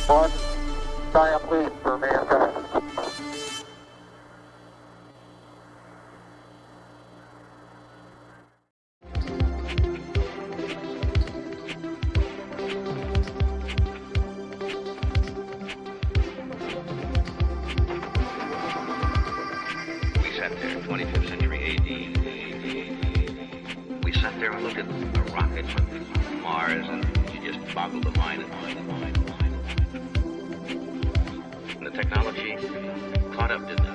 One giant leap for mankind. We sat there, 25th century AD. We sat there and looked at a rocket from Mars, and you just boggled the mind. And the technology caught up, didn't it?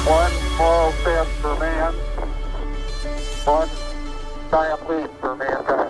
One small step for man, one giant leap for mankind.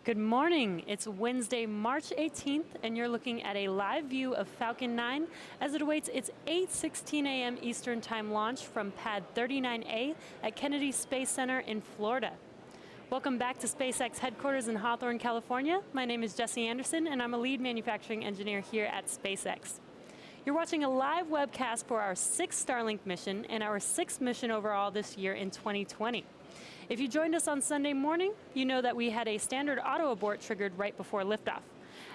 Good morning. It's Wednesday, March 18th, and you're looking at a live view of Falcon 9 as it awaits its 8:16 a.m. Eastern Time launch from Pad 39A at Kennedy Space Center in Florida. Welcome back to SpaceX headquarters in Hawthorne, California. My name is Jesse Anderson, and I'm a lead manufacturing engineer here at SpaceX. You're watching a live webcast for our 6th Starlink mission and our 6th mission overall this year in 2020. If you joined us on Sunday morning, you know that we had a standard auto abort triggered right before liftoff.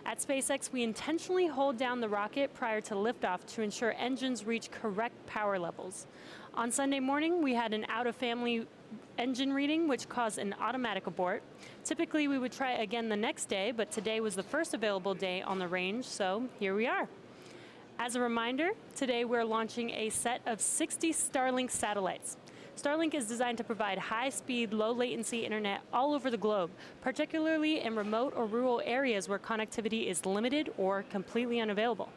At SpaceX, we intentionally hold down the rocket prior to liftoff to ensure engines reach correct power levels. On Sunday morning, we had an out-of-family engine reading, which caused an automatic abort. Typically, we would try again the next day, but today was the first available day on the range, so here we are. As a reminder, today we're launching a set of 60 Starlink satellites. Starlink is designed to provide high-speed, low-latency internet all over the globe, particularly in remote or rural areas where connectivity is limited or completely unavailable.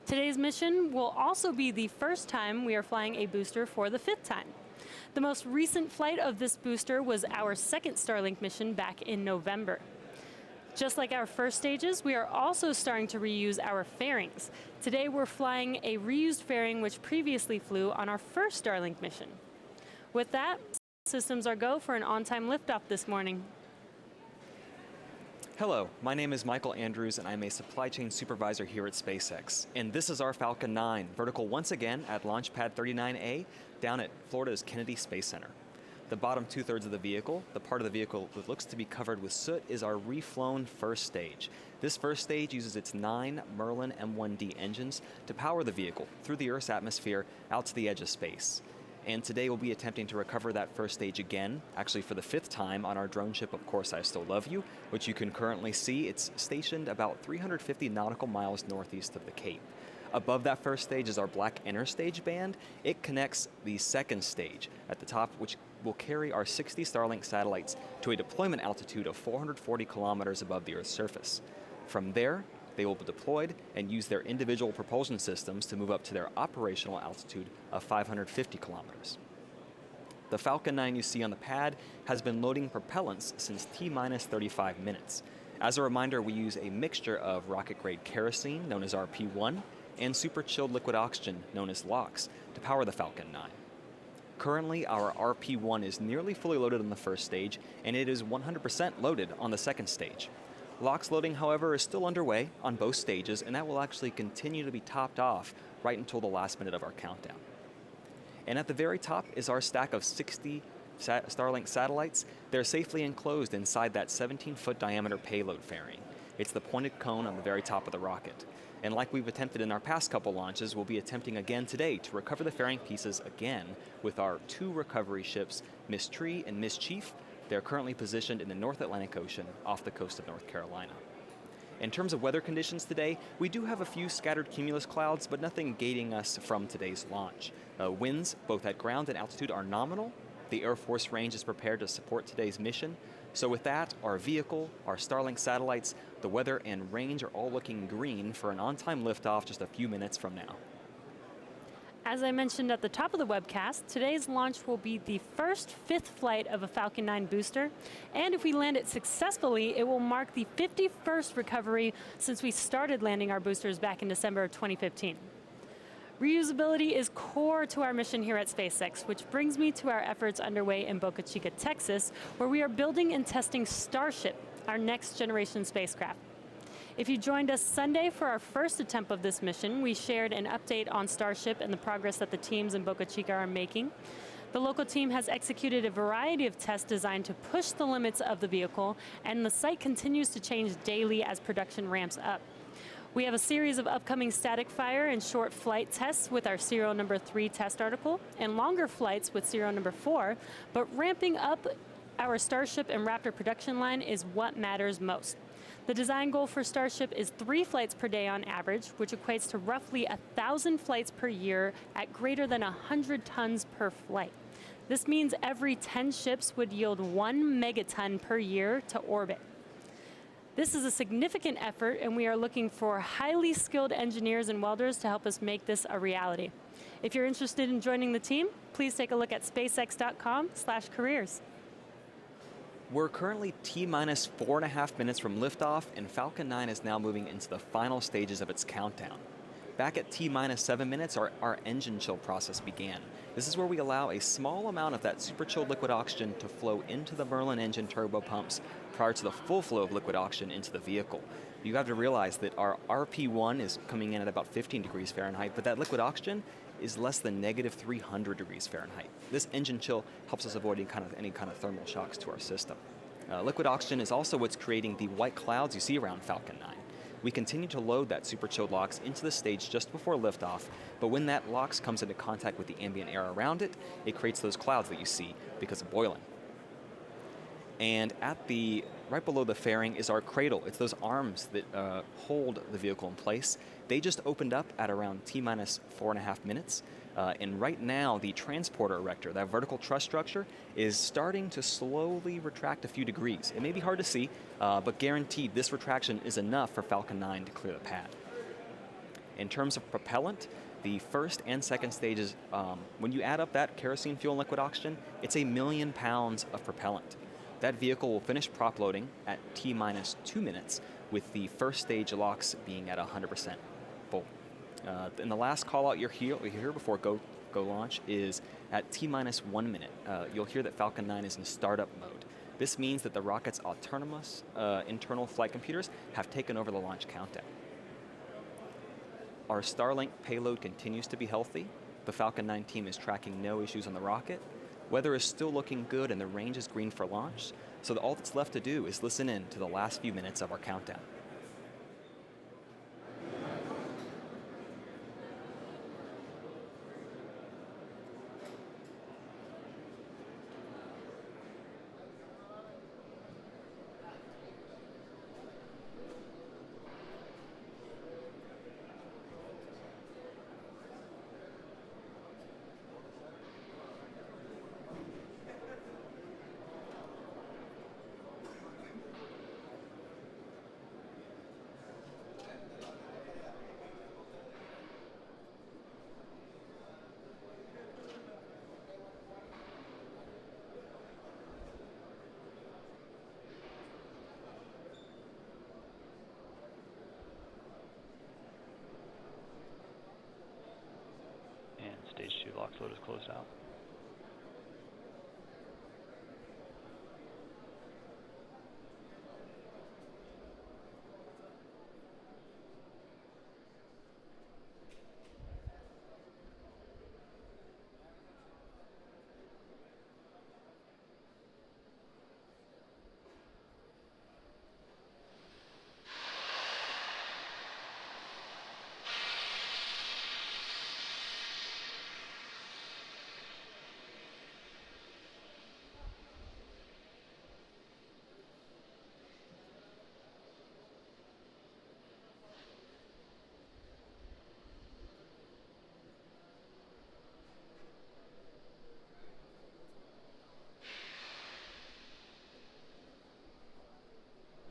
Today's mission will also be the first time we are flying a booster for the 5th time. The most recent flight of this booster was our 2nd Starlink mission back in November. Just like our first stages, we are also starting to reuse our fairings. Today we're flying a reused fairing which previously flew on our first Starlink mission. With that, systems are go for an on-time liftoff this morning. Hello, my name is Michael Andrews and I'm a supply chain supervisor here at SpaceX. And this is our Falcon 9, vertical once again at Launch Pad 39A down at Florida's Kennedy Space Center. The bottom 2/3 of the vehicle, the part of the vehicle that looks to be covered with soot, is our reflown first stage. This first stage uses its 9 Merlin M1D engines to power the vehicle through the Earth's atmosphere out to the edge of space. And today we'll be attempting to recover that first stage again, actually for the 5th time on our drone ship, Of Course I Still Love You, which you can currently see. It's stationed about 350 nautical miles northeast of the Cape. Above that first stage is our black interstage band. It connects the 2nd stage at the top, which will carry our 60 Starlink satellites to a deployment altitude of 440 kilometers above the Earth's surface. From there, they will be deployed and use their individual propulsion systems to move up to their operational altitude of 550 kilometers. The Falcon 9 you see on the pad has been loading propellants since T-minus 35 minutes. As a reminder, we use a mixture of rocket-grade kerosene, known as RP1, and super-chilled liquid oxygen, known as LOX, to power the Falcon 9. Currently, our RP1 is nearly fully loaded on the first stage, and it is 100% loaded on the 2nd stage. LOX loading, however, is still underway on both stages, and that will actually continue to be topped off right until the last minute of our countdown. And at the very top is our stack of 60 Starlink satellites. They're safely enclosed inside that 17-foot diameter payload fairing. It's the pointed cone on the very top of the rocket. And like we've attempted in our past couple launches, we'll be attempting again today to recover the fairing pieces again with our 2 recovery ships, Miss Tree and Miss Chief. They're currently positioned in the North Atlantic Ocean off the coast of North Carolina. In terms of weather conditions today, we do have a few scattered cumulus clouds, but nothing gating us from today's launch. Winds, both at ground and altitude, are nominal. The Air Force range is prepared to support today's mission. So with that, our vehicle, our Starlink satellites, the weather and range are all looking green for an on-time liftoff just a few minutes from now. As I mentioned at the top of the webcast, today's launch will be the first 5th flight of a Falcon 9 booster, and if we land it successfully, it will mark the 51st recovery since we started landing our boosters back in December of 2015. Reusability is core to our mission here at SpaceX, which brings me to our efforts underway in Boca Chica, Texas, where we are building and testing Starship, our next generation spacecraft. If you joined us Sunday for our first attempt of this mission, we shared an update on Starship and the progress that the teams in Boca Chica are making. The local team has executed a variety of tests designed to push the limits of the vehicle, and the site continues to change daily as production ramps up. We have a series of upcoming static fire and short flight tests with our serial number 3 test article, and longer flights with serial number 4, but ramping up our Starship and Raptor production line is what matters most. The design goal for Starship is 3 flights per day on average, which equates to roughly 1,000 flights per year at greater than 100 tons per flight. This means every 10 ships would yield 1 megaton per year to orbit. This is a significant effort, and we are looking for highly skilled engineers and welders to help us make this a reality. If you're interested in joining the team, please take a look at spacex.com/careers. We're currently T-minus 4.5 minutes from liftoff, and Falcon 9 is now moving into the final stages of its countdown. Back at T-minus 7 minutes, our engine chill process began. This is where we allow a small amount of that super chilled liquid oxygen to flow into the Merlin engine turbo pumps prior to the full flow of liquid oxygen into the vehicle. You have to realize that our RP1 is coming in at about 15 degrees Fahrenheit, but that liquid oxygen is less than negative 300 degrees Fahrenheit. This engine chill helps us avoid any kind of thermal shocks to our system. Liquid oxygen is also what's creating the white clouds you see around Falcon 9. We continue to load that super chilled LOX into the stage just before liftoff, but when that LOX comes into contact with the ambient air around it, it creates those clouds that you see because of boiling. And right below the fairing is our cradle. It's those arms that hold the vehicle in place. They just opened up at around T-minus 4.5 minutes. And right now, the transporter erector, that vertical truss structure, is starting to slowly retract a few degrees. It may be hard to see, but guaranteed this retraction is enough for Falcon 9 to clear the pad. In terms of propellant, the first and second stages, when you add up that kerosene fuel and liquid oxygen, it's 1 million pounds of propellant. That vehicle will finish prop loading at T-minus 2 minutes, with the first stage LOX being at 100% full. And the last call out you'll hear before go launch is at T-minus 1 minute. You'll hear that Falcon 9 is in startup mode. This means that the rocket's autonomous internal flight computers have taken over the launch countdown. Our Starlink payload continues to be healthy. The Falcon 9 team is tracking no issues on the rocket. Weather is still looking good and the range is green for launch, so all that's left to do is listen in to the last few minutes of our countdown. Stage 2 LOX load is closed out.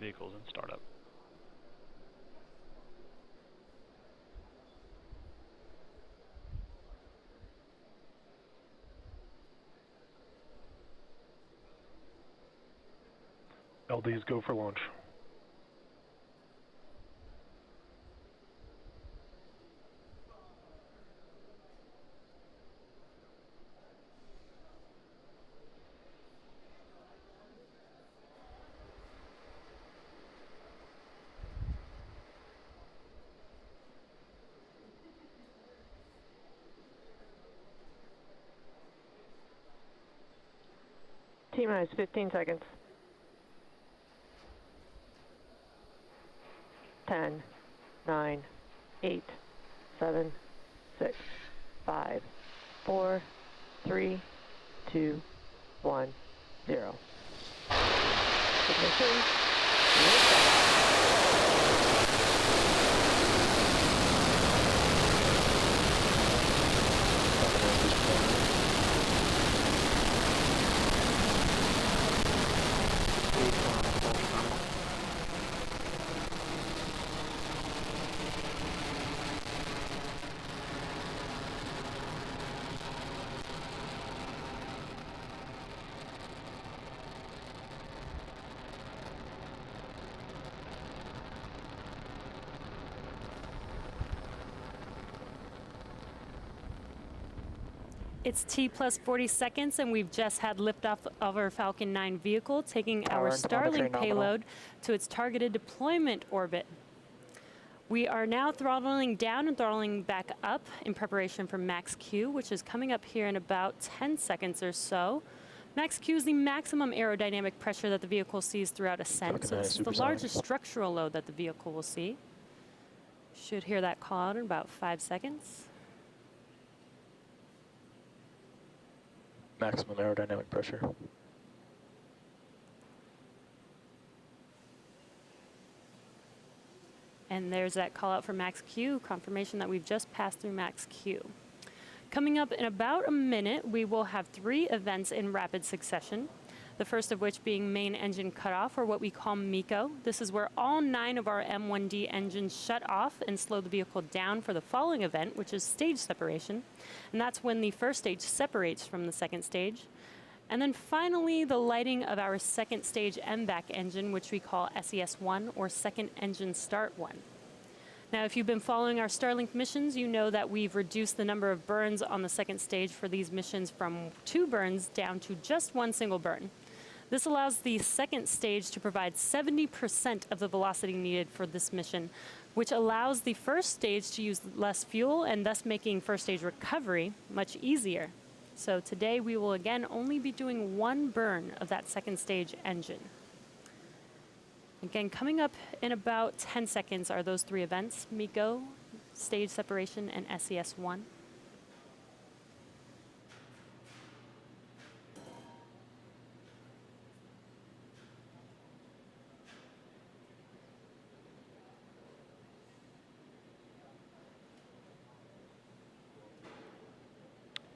Vehicles in startup. LDs go for launch. T-minus 15 seconds. 10, 9, 8, 7, 6, 5, 4, 3, 2, 1, 0. Ignition. Liftoff. It's T plus 40 seconds, and we've just had liftoff of our Falcon 9 vehicle, taking Power our and telemetry Starlink nominal. payload to its targeted deployment orbit. We are now throttling down and throttling back up in preparation for max Q, which is coming up here in about 10 seconds or so. Max Q is the maximum aerodynamic pressure that the vehicle sees throughout ascent, Falcon so 9 this is the supersonic. largest structural load that the vehicle will see. Should hear that call out in about 5 seconds. Maximum aerodynamic pressure. And there's that call out for max Q, confirmation that we've just passed through max Q. Coming up in about a minute, we will have 3 events in rapid succession. The first of which being main engine cutoff, or what we call MECO. This is where all 9 of our M1D engines shut off and slow the vehicle down for the following event, which is stage separation. And that's when the first stage separates from the second stage. And then finally, the lighting of our second stage MVAC engine, which we call SES-1, or second engine start 1. Now, if you've been following our Starlink missions, you know that we've reduced the number of burns on the second stage for these missions from 2 burns down to just 1 single burn. This allows the second stage to provide 70% of the velocity needed for this mission, which allows the first stage to use less fuel and thus making first stage recovery much easier. So today we will again only be doing 1 burn of that second stage engine. Again, coming up in about 10 seconds are those 3 events: MECO, stage separation, and SES-1.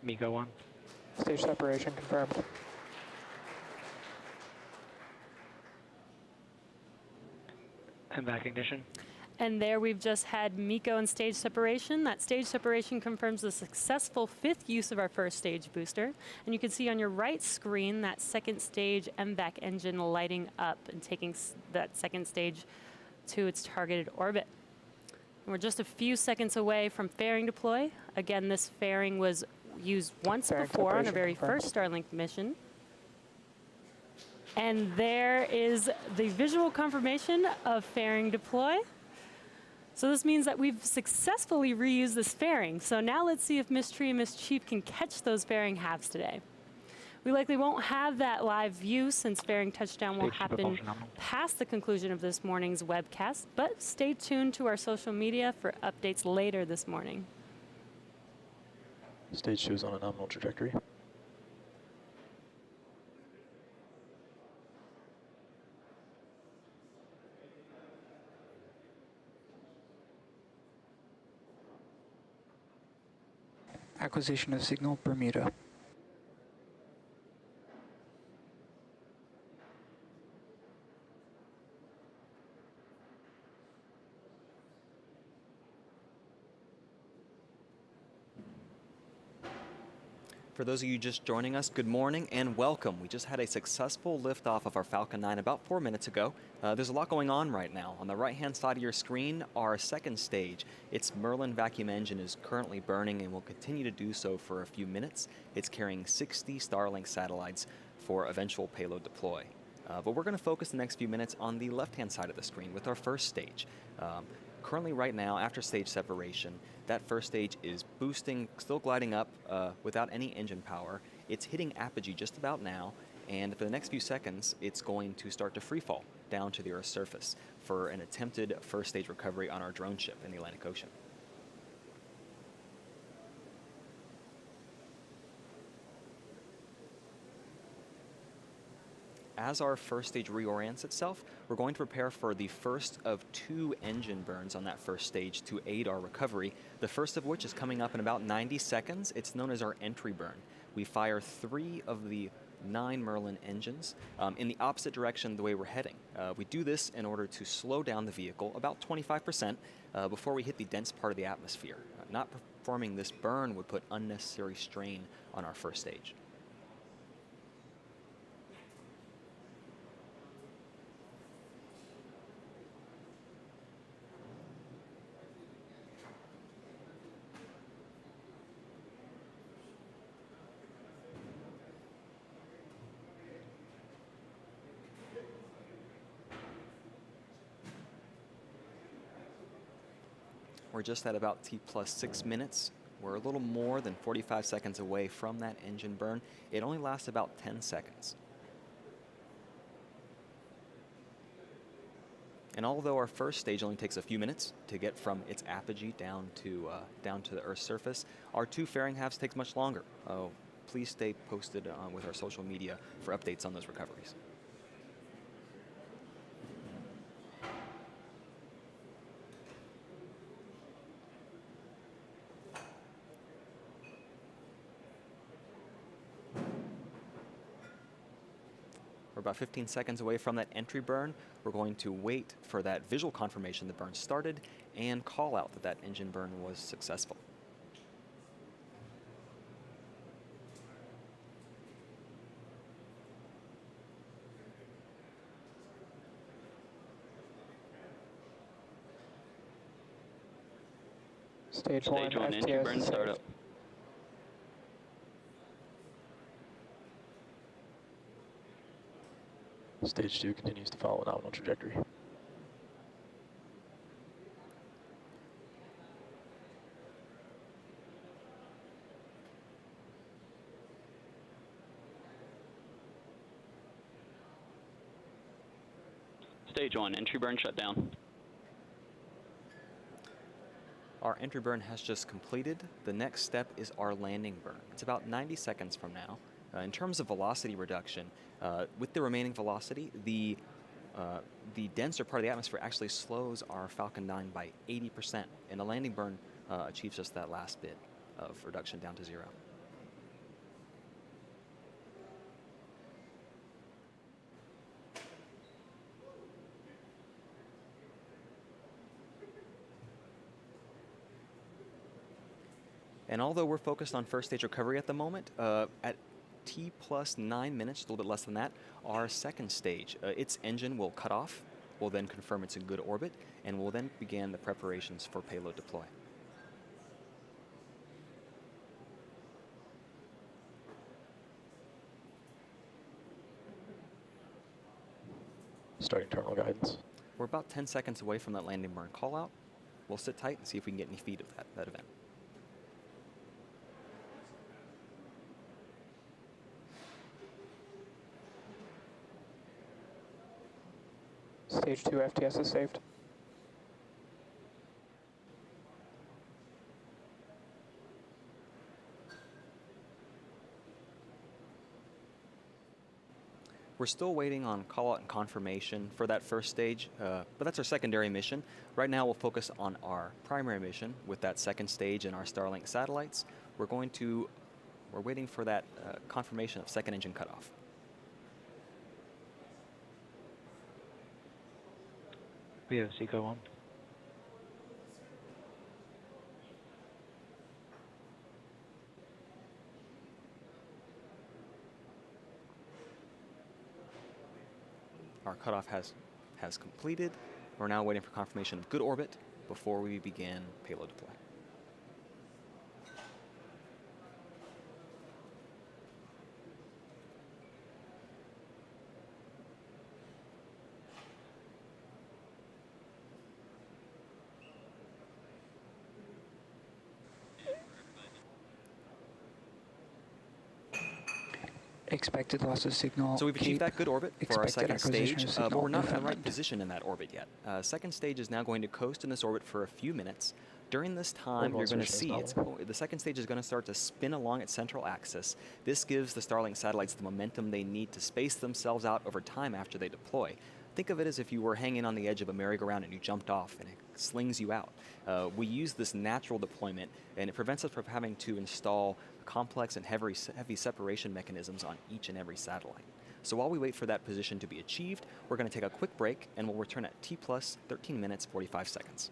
MECO 1. Stage separation confirmed. MVAC ignition. And there we've just had MECO and stage separation. That stage separation confirms the successful 5th use of our first stage booster. And you can see on your right screen that second stage MVAC engine lighting up and taking that second stage to its targeted orbit. And we're just a few seconds away from fairing deploy. Again, this fairing was used once Fairing before on our separation very confirmed. first Starlink mission. And there is the visual confirmation of fairing deploy. So this means that we've successfully reused this fairing. So now let's see if Miss Tree and Miss Chief can catch those fairing halves today. We likely won't have that live view since fairing touchdown will Stage happen propulsion nominal. past the conclusion of this morning's webcast, but stay tuned to our social media for updates later this morning. Stage 2 is on a nominal trajectory. Acquisition of signal, Bermuda. For those of you just joining us, good morning and welcome. We just had a successful liftoff of our Falcon 9 about 4 minutes ago. There's a lot going on right now. On the right-hand side of your screen, our second stage. Its Merlin vacuum engine is currently burning and will continue to do so for a few minutes. It's carrying 60 Starlink satellites for eventual payload deploy. But we're going to focus the next few minutes on the left-hand side of the screen with our first stage. Currently right now, after stage separation, that first stage is boosting, still gliding up without any engine power. It's hitting apogee just about now, and for the next few seconds, it's going to start to free fall down to the Earth's surface for an attempted first stage recovery on our drone ship in the Atlantic Ocean. As our first stage reorients itself, we're going to prepare for the first of 2 engine burns on that first stage to aid our recovery, the first of which is coming up in about 90 seconds. It's known as our entry burn. We fire 3 of the 9 Merlin engines in the opposite direction the way we're heading. We do this in order to slow down the vehicle about 25% before we hit the dense part of the atmosphere. Not performing this burn would put unnecessary strain on our first stage. We're just at about T plus 6 minutes. We're a little more than 45 seconds away from that engine burn. It only lasts about 10 seconds. And although our first stage only takes a few minutes to get from its apogee down to the Earth's surface, our 2 fairing halves takes much longer. Please stay posted with our social media for updates on those recoveries. We're about 15 seconds away from that entry burn. We're going to wait for that visual confirmation the burn started and call out that that engine burn was successful. Stage 1, entry FTS burn is startup. Stage 2 continues to follow a nominal trajectory. Stage 1, entry burn shut down. Our entry burn has just completed. The next step is our landing burn. It's about 90 seconds from now. In terms of velocity reduction, with the remaining velocity, the denser part of the atmosphere actually slows our Falcon 9 by 80%, and the landing burn achieves just that last bit of reduction down to 0. And although we're focused on first stage recovery at the moment, at T plus 9 minutes, just a little bit less than that, our second stage, its engine will cut off. We'll then confirm it's in good orbit, and we'll then begin the preparations for payload deploy. Starting terminal guidance. We're about 10 seconds away from that landing burn call out. We'll sit tight and see if we can get any feed of that event. Stage 2 FTS is saved. We're still waiting on call out and confirmation for that first stage, but that's our secondary mission. Right now we'll focus on our primary mission with that second stage and our Starlink satellites. We're waiting for that confirmation of second engine cutoff. We have Seco 1. Our cutoff has completed. We're now waiting for confirmation of good orbit before we begin payload deploy. Expected loss of signal. So we've achieved that good orbit for our second acquisition stage, of signal but we're not in the right Newfoundland. position in that orbit yet. Second stage is now going to coast in this orbit for a few minutes. During this time, Orbital you're going to insertion is see nominal. the second stage is going to start to spin along its central axis. This gives the Starlink satellites the momentum they need to space themselves out over time after they deploy. Think of it as if you were hanging on the edge of a merry-go-round and you jumped off and it slings you out. We use this natural deployment, and it prevents us from having to install complex and heavy separation mechanisms on each and every satellite. So while we wait for that position to be achieved, we're going to take a quick break, and we'll return at T plus 13 minutes, 45 seconds.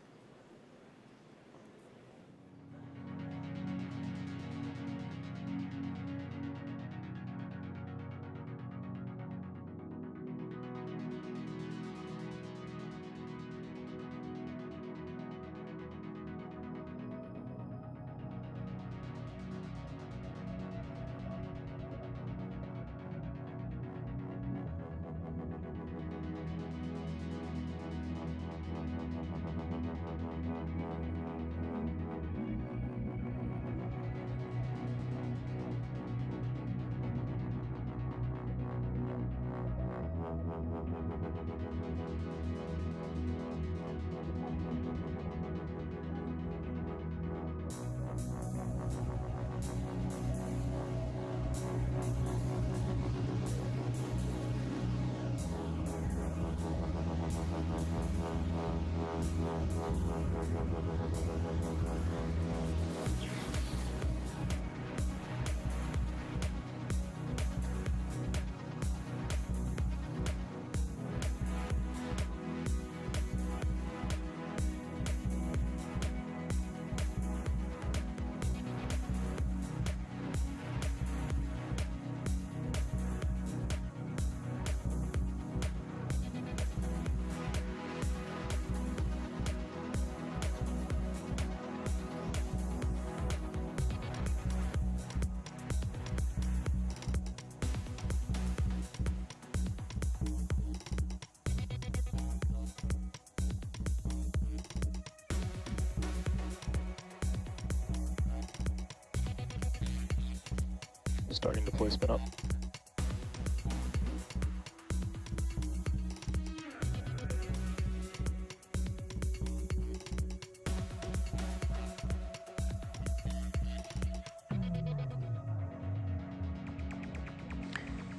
Starting deploy spin up.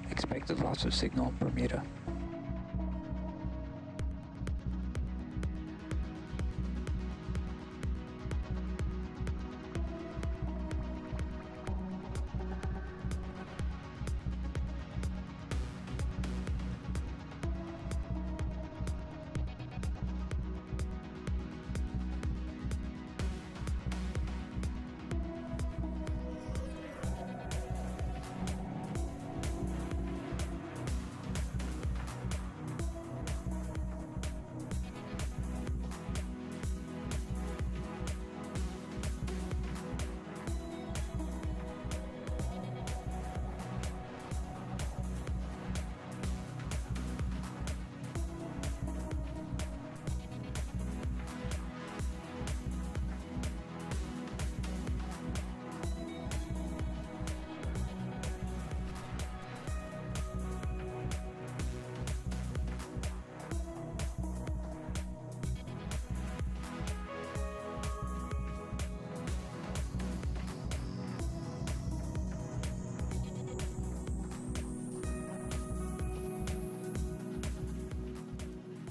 Expected loss of signal in Bermuda.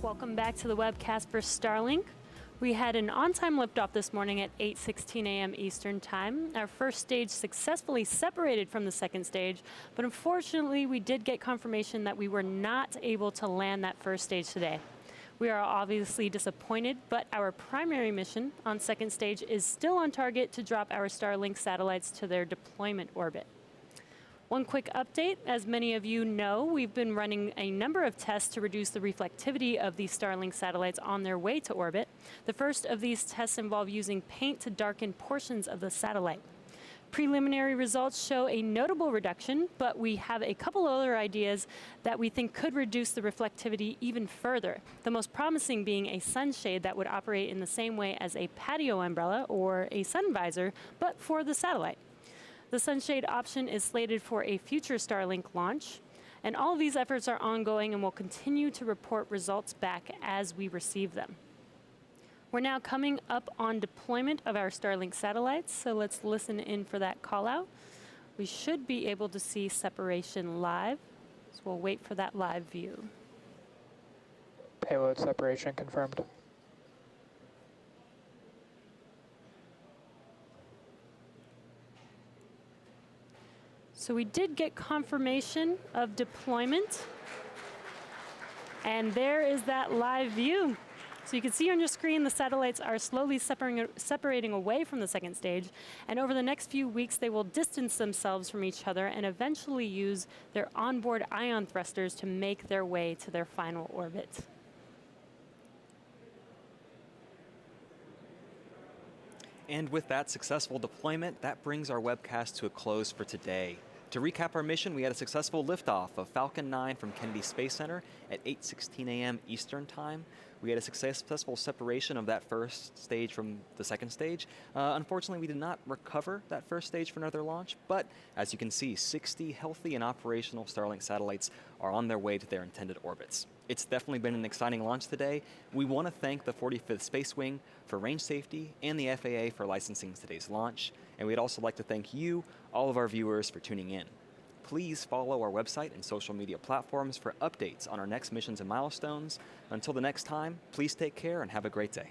Welcome back to the webcast for Starlink. We had an on-time liftoff this morning at 8:16 a.m. Eastern Time. Our first stage successfully separated from the second stage, but unfortunately we did get confirmation that we were not able to land that first stage today. We are obviously disappointed, but our primary mission on second stage is still on target to drop our Starlink satellites to their deployment orbit. One quick update, as many of you know, we've been running a number of tests to reduce the reflectivity of these Starlink satellites on their way to orbit. The first of these tests involve using paint to darken portions of the satellite. Preliminary results show a notable reduction, but we have a couple other ideas that we think could reduce the reflectivity even further. The most promising being a sunshade that would operate in the same way as a patio umbrella or a sun visor, but for the satellite. The sunshade option is slated for a future Starlink launch, and all of these efforts are ongoing and will continue to report results back as we receive them. We're now coming up on deployment of our Starlink satellites, so let's listen in for that call out. We should be able to see separation live, so we'll wait for that live view. Payload separation confirmed. So we did get confirmation of deployment, and there is that live view. So you can see on your screen the satellites are slowly separating away from the second stage, and over the next few weeks they will distance themselves from each other and eventually use their onboard ion thrusters to make their way to their final orbit. And with that successful deployment, that brings our webcast to a close for today. To recap our mission, we had a successful liftoff of Falcon 9 from Kennedy Space Center at 8:16 a.m. Eastern Time. We had a successful separation of that first stage from the second stage. Unfortunately, we did not recover that first stage for another launch, but as you can see, 60 healthy and operational Starlink satellites are on their way to their intended orbits. It's definitely been an exciting launch today. We want to thank the 45th Space Wing for range safety and the FAA for licensing today's launch. And we'd also like to thank you, all of our viewers, for tuning in. Please follow our website and social media platforms for updates on our next missions and milestones. Until the next time, please take care and have a great day.